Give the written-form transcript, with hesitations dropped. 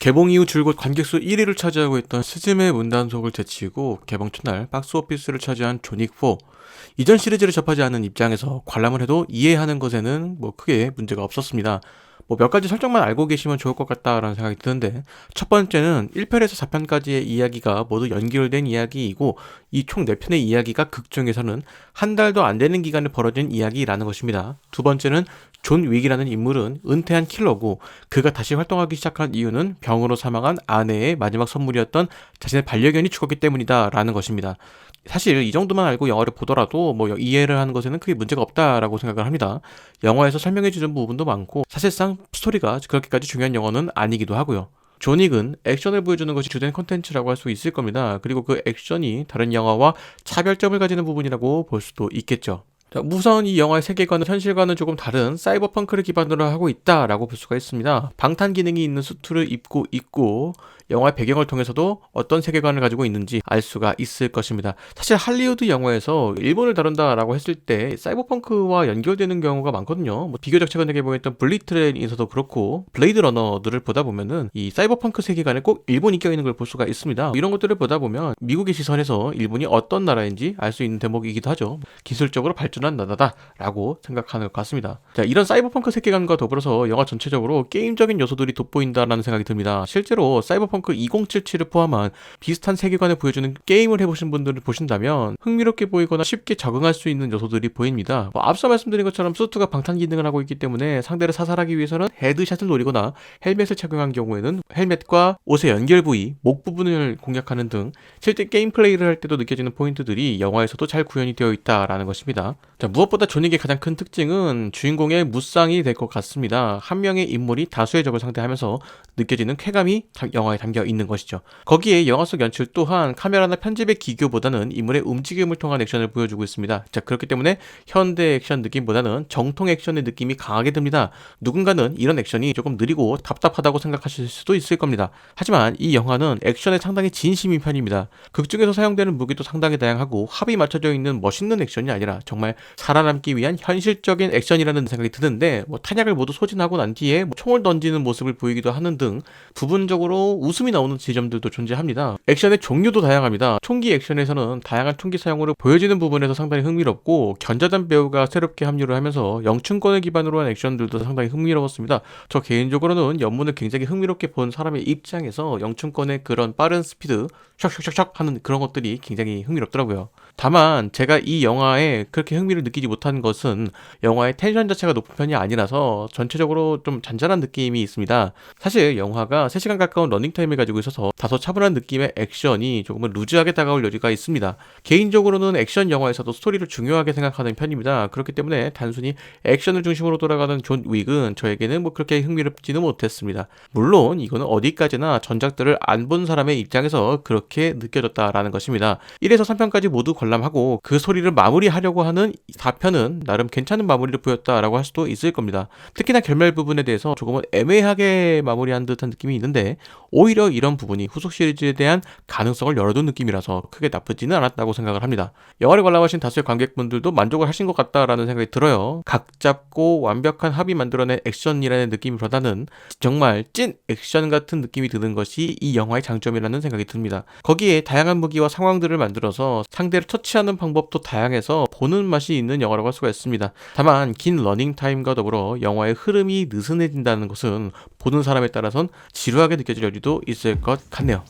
개봉 이후 줄곧 관객수 1위를 차지하고 있던 스즈메 문단속을 제치고 개봉 첫날 박스오피스를 차지한 존윅4. 이전 시리즈를 접하지 않은 입장에서 관람을 해도 이해하는 것에는 크게 문제가 없었습니다. 몇 가지 설정만 알고 계시면 좋을 것 같다라는 생각이 드는데, 첫 번째는 1편에서 4편까지의 이야기가 모두 연결된 이야기이고 이 총 4편의 이야기가 극 중에서는 한 달도 안 되는 기간에 벌어진 이야기라는 것입니다. 두 번째는 존 윅이라는 인물은 은퇴한 킬러고 그가 다시 활동하기 시작한 이유는 병으로 사망한 아내의 마지막 선물이었던 자신의 반려견이 죽었기 때문이다라는 것입니다. 사실 이 정도만 알고 영화를 보더라도 이해를 하는 것에는 크게 문제가 없다라고 생각을 합니다. 영화에서 설명해주는 부분도 많고 사실상 스토리가 그렇게까지 중요한 영화는 아니기도 하고요. 존 윅은 액션을 보여주는 것이 주된 콘텐츠라고 할 수 있을 겁니다. 그리고 그 액션이 다른 영화와 차별점을 가지는 부분이라고 볼 수도 있겠죠. 자, 우선 이 영화의 세계관은 현실과는 조금 다른 사이버펑크를 기반으로 하고 있다라고 볼 수가 있습니다. 방탄 기능이 있는 수트를 입고 있고 영화의 배경을 통해서도 어떤 세계관을 가지고 있는지 알 수가 있을 것입니다. 사실 할리우드 영화에서 일본을 다룬다라고 했을 때 사이버펑크와 연결되는 경우가 많거든요. 비교적 최근에 개봉했던 블리트레인에서도 그렇고 블레이드 러너들을 보다 보면은 이 사이버펑크 세계관에 꼭 일본이 껴있는 걸 볼 수가 있습니다. 이런 것들을 보다 보면 미국의 시선에서 일본이 어떤 나라인지 알 수 있는 대목이기도 하죠. 기술적으로 발전한 나라다라고 생각하는 것 같습니다. 자, 이런 사이버펑크 세계관과 더불어서 영화 전체적으로 게임적인 요소들이 돋보인다라는 생각이 듭니다. 실제로 사이버펑크 2077을 포함한 비슷한 세계관을 보여주는 게임을 해보신 분들을 보신다면 흥미롭게 보이거나 쉽게 적응할 수 있는 요소들이 보입니다. 앞서 말씀드린 것처럼 수트가 방탄 기능을 하고 있기 때문에 상대를 사살하기 위해서는 헤드샷을 노리거나 헬멧을 착용한 경우에는 헬멧과 옷의 연결 부위, 목 부분을 공략하는 등 실제 게임 플레이를 할 때도 느껴지는 포인트들이 영화에서도 잘 구현이 되어 있다라는 것입니다. 자, 무엇보다 존 윅의 가장 큰 특징은 주인공의 무쌍이 될 것 같습니다. 한 명의 인물이 다수의 적을 상대하면서 느껴지는 쾌감이 영화에 담겨 있는 것이죠. 거기에 영화 속 연출 또한 카메라나 편집의 기교보다는 인물의 움직임을 통한 액션을 보여주고 있습니다. 자, 그렇기 때문에 현대 액션 느낌보다는 정통 액션의 느낌이 강하게 듭니다. 누군가는 이런 액션이 조금 느리고 답답하다고 생각하실 수도 있을 겁니다. 하지만 이 영화는 액션에 상당히 진심인 편입니다. 극 중에서 사용되는 무기도 상당히 다양하고 합이 맞춰져 있는 멋있는 액션이 아니라 정말 살아남기 위한 현실적인 액션이라는 생각이 드는데 탄약을 모두 소진하고 난 뒤에 총을 던지는 모습을 보이기도 하는 등 부분적으로 웃음이 나오는 지점들도 존재합니다. 액션의 종류도 다양합니다. 총기 액션에서는 다양한 총기 사용으로 보여지는 부분에서 상당히 흥미롭고 견자단 배우가 새롭게 합류를 하면서 영춘권을 기반으로 한 액션들도 상당히 흥미로웠습니다. 저 개인적으로는 연문을 굉장히 흥미롭게 본 사람의 입장에서 영춘권의 그런 빠른 스피드 샥샥샥샥 하는 그런 것들이 굉장히 흥미롭더라고요. 다만 제가 이 영화에 그렇게 흥미를 느끼지 못한 것은 영화의 텐션 자체가 높은 편이 아니라서 전체적으로 좀 잔잔한 느낌이 있습니다. 사실 영화가 3시간 가까운 러닝타임을 가지고 있어서 다소 차분한 느낌의 액션이 조금은 루즈하게 다가올 여지가 있습니다. 개인적으로는 액션 영화에서도 스토리를 중요하게 생각하는 편입니다. 그렇기 때문에 단순히 액션을 중심으로 돌아가는 존 윅은 저에게는 그렇게 흥미롭지는 못했습니다. 물론 이거는 어디까지나 전작들을 안 본 사람의 입장에서 그렇게 느껴졌다라는 것입니다. 1에서 3편까지 모두 관람하고 그 소리를 마무리하려고 하는 4편은 나름 괜찮은 마무리를 보였다라고 할 수도 있을 겁니다. 특히나 결말 부분에 대해서 조금은 애매하게 마무리한 듯한 느낌이 있는데 오히려 이런 부분이 후속 시리즈에 대한 가능성을 열어둔 느낌이라서 크게 나쁘지는 않았다고 생각을 합니다. 영화를 관람하신 다수의 관객분들도 만족을 하신 것 같다라는 생각이 들어요. 각 잡고 완벽한 합이 만들어낸 액션이라는 느낌보다는 정말 찐 액션 같은 느낌이 드는 것이 이 영화의 장점이라는 생각이 듭니다. 거기에 다양한 무기와 상황들을 만들어서 상대를 처치하는 방법도 다양해서 보는 맛이 있는 영화라고 할 수가 있습니다. 다만 긴 러닝타임과 더불어 영화의 흐름이 느슨해진다는 것은 보는 사람에 따라선 지루하게 느껴질 여지도 있을 것 같네요.